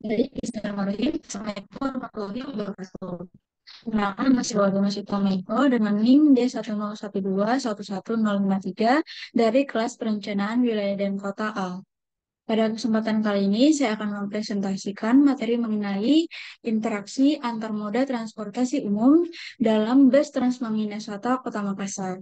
Jadi Bismillahirrahmanirrahim. Assalamualaikum warahmatullahi wabarakatuh. Kenalkan masih Wahyu Tomeko dengan NIM D1012111053 dari kelas Perencanaan Wilayah dan Kota A. Pada kesempatan kali ini, saya akan mempresentasikan materi mengenai interaksi antar moda transportasi umum dalam bus Transmaminesota Kota Makassar.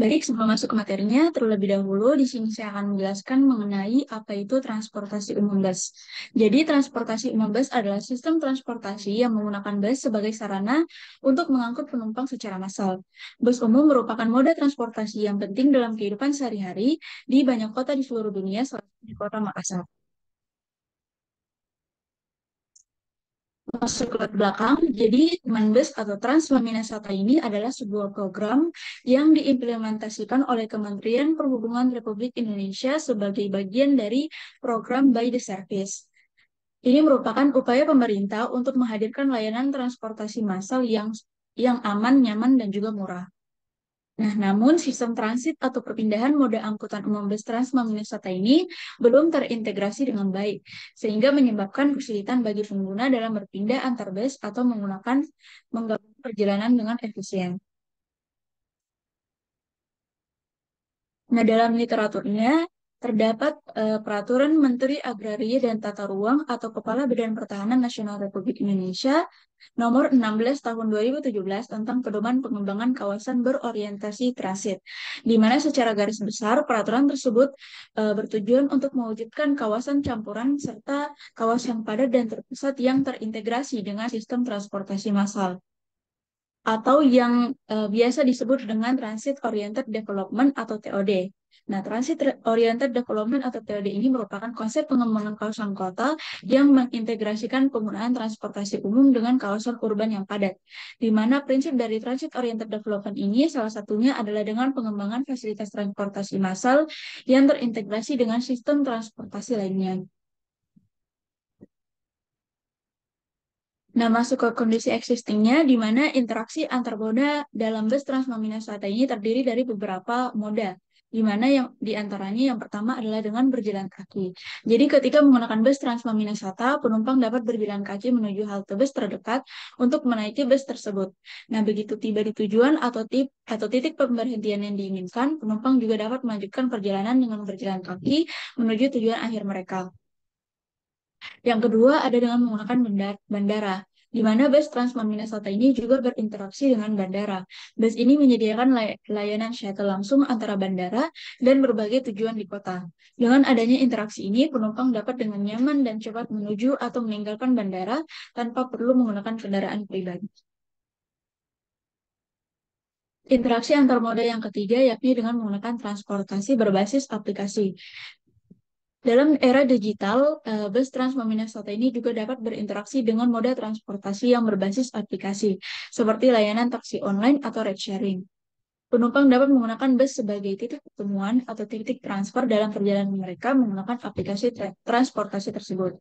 Baik, sebelum masuk ke materinya, terlebih dahulu di sini saya akan menjelaskan mengenai apa itu transportasi umum bus. Jadi, transportasi umum bus adalah sistem transportasi yang menggunakan bus sebagai sarana untuk mengangkut penumpang secara massal. Bus umum merupakan moda transportasi yang penting dalam kehidupan sehari-hari di banyak kota di seluruh dunia, salah satunya di kota Makassar. Masuk ke belakang, jadi Temanbus atau Transma Minnesota ini adalah sebuah program yang diimplementasikan oleh Kementerian Perhubungan Republik Indonesia sebagai bagian dari program By the Service. Ini merupakan upaya pemerintah untuk menghadirkan layanan transportasi massal yang aman, nyaman, dan juga murah. Nah, namun sistem transit atau perpindahan moda angkutan umum bus Transma Minnesota ini belum terintegrasi dengan baik, sehingga menyebabkan kesulitan bagi pengguna dalam berpindah antar bus atau menggabung perjalanan dengan efisien. Nah, dalam literaturnya terdapat Peraturan Menteri Agraria dan Tata Ruang atau Kepala Badan Pertahanan Nasional Republik Indonesia Nomor 16 Tahun 2017 tentang pedoman pengembangan kawasan berorientasi transit, di mana secara garis besar peraturan tersebut bertujuan untuk mewujudkan kawasan campuran serta kawasan padat dan terpusat yang terintegrasi dengan sistem transportasi massal atau yang biasa disebut dengan Transit Oriented Development atau TOD. Nah, Transit Oriented Development atau TOD ini merupakan konsep pengembangan kawasan kota yang mengintegrasikan penggunaan transportasi umum dengan kawasan urban yang padat. Di mana prinsip dari Transit Oriented Development ini salah satunya adalah dengan pengembangan fasilitas transportasi massal yang terintegrasi dengan sistem transportasi lainnya. Nah, masuk ke kondisi existingnya, di mana interaksi antar moda dalam bus Transnominasata ini terdiri dari beberapa moda, di mana yang diantaranya yang pertama adalah dengan berjalan kaki. Jadi, ketika menggunakan bus Transnominasata, penumpang dapat berjalan kaki menuju halte bus terdekat untuk menaiki bus tersebut. Nah, begitu tiba di tujuan atau titik pemberhentian yang diinginkan, penumpang juga dapat melanjutkan perjalanan dengan berjalan kaki menuju tujuan akhir mereka. Yang kedua ada dengan menggunakan bandara, di mana bus Transmart Minnesota ini juga berinteraksi dengan bandara. Bus ini menyediakan layanan shuttle langsung antara bandara dan berbagai tujuan di kota. Dengan adanya interaksi ini, penumpang dapat dengan nyaman dan cepat menuju atau meninggalkan bandara tanpa perlu menggunakan kendaraan pribadi. Interaksi antar moda yang ketiga yakni dengan menggunakan transportasi berbasis aplikasi. Dalam era digital, bus Transma Minnesota ini juga dapat berinteraksi dengan moda transportasi yang berbasis aplikasi, seperti layanan taksi online atau ride sharing. Penumpang dapat menggunakan bus sebagai titik pertemuan atau titik transfer dalam perjalanan mereka menggunakan aplikasi transportasi tersebut.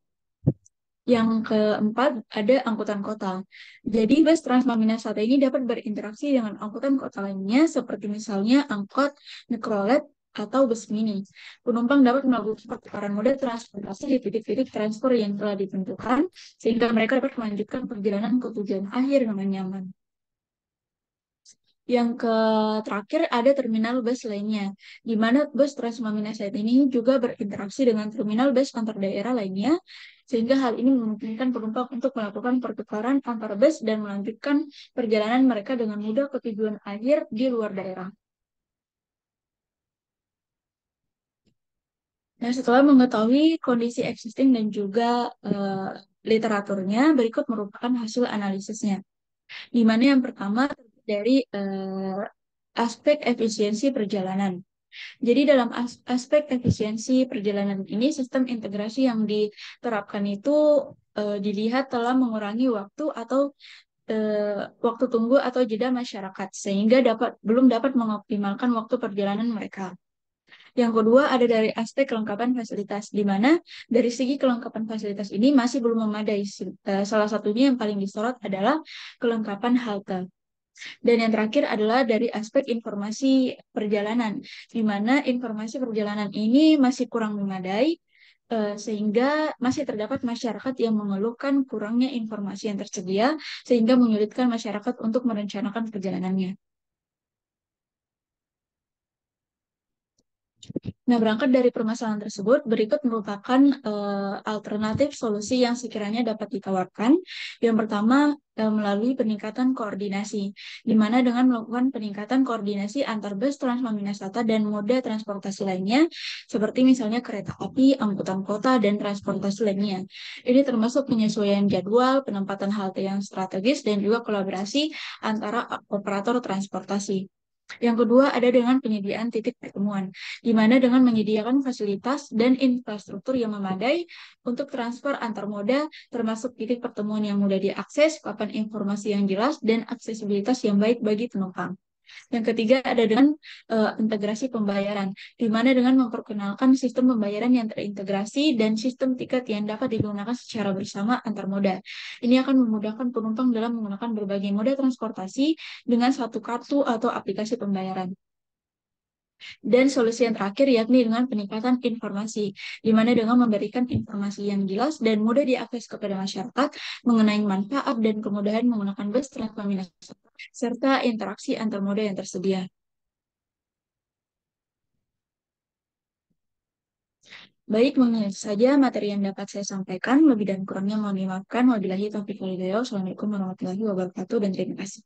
Yang keempat, ada angkutan kota. Jadi, bus Transma Minnesota ini dapat berinteraksi dengan angkutan kota lainnya, seperti misalnya angkot, mikrolet, atau bus mini. Penumpang dapat melakukan pertukaran moda transportasi di titik-titik transfer yang telah ditentukan, sehingga mereka dapat melanjutkan perjalanan ke tujuan akhir dengan nyaman. Yang terakhir ada terminal bus lainnya, di mana bus Transmamina saat ini juga berinteraksi dengan terminal bus antar daerah lainnya, sehingga hal ini memungkinkan penumpang untuk melakukan pertukaran antar bus dan melanjutkan perjalanan mereka dengan mudah ke tujuan akhir di luar daerah. Nah, setelah mengetahui kondisi existing dan juga literaturnya, berikut merupakan hasil analisisnya. Di mana yang pertama dari aspek efisiensi perjalanan. Jadi dalam aspek efisiensi perjalanan ini, sistem integrasi yang diterapkan itu dilihat telah mengurangi waktu atau waktu tunggu atau jeda masyarakat, sehingga belum dapat mengoptimalkan waktu perjalanan mereka. Yang kedua ada dari aspek kelengkapan fasilitas, di mana dari segi kelengkapan fasilitas ini masih belum memadai. Salah satunya yang paling disorot adalah kelengkapan halte. Dan yang terakhir adalah dari aspek informasi perjalanan, di mana informasi perjalanan ini masih kurang memadai, sehingga masih terdapat masyarakat yang mengeluhkan kurangnya informasi yang tersedia, sehingga menyulitkan masyarakat untuk merencanakan perjalanannya. Nah, berangkat dari permasalahan tersebut, berikut merupakan alternatif solusi yang sekiranya dapat ditawarkan. Yang pertama, melalui peningkatan koordinasi, di mana dengan melakukan peningkatan koordinasi antar bus Transmaminasata dan moda transportasi lainnya, seperti misalnya kereta api, angkutan kota, dan transportasi lainnya. Ini termasuk penyesuaian jadwal, penempatan halte yang strategis, dan juga kolaborasi antara operator transportasi. Yang kedua ada dengan penyediaan titik pertemuan, di mana dengan menyediakan fasilitas dan infrastruktur yang memadai untuk transfer antar moda, termasuk titik pertemuan yang mudah diakses, papan informasi yang jelas, dan aksesibilitas yang baik bagi penumpang. Yang ketiga ada dengan integrasi pembayaran, di mana dengan memperkenalkan sistem pembayaran yang terintegrasi dan sistem tiket yang dapat digunakan secara bersama antar moda. Ini akan memudahkan penumpang dalam menggunakan berbagai moda transportasi dengan satu kartu atau aplikasi pembayaran. Dan solusi yang terakhir yakni dengan peningkatan informasi, di mana dengan memberikan informasi yang jelas dan mudah diakses kepada masyarakat mengenai manfaat dan kemudahan menggunakan bus Transmaminas, serta interaksi antar moda yang tersedia. Baik, mengenai itu saja materi yang dapat saya sampaikan. Lebih dan kurangnya mohon dimaafkan. Wabillahi taufiq wal hidayah. Wassalamualaikum warahmatullahi wabarakatuh dan terima kasih.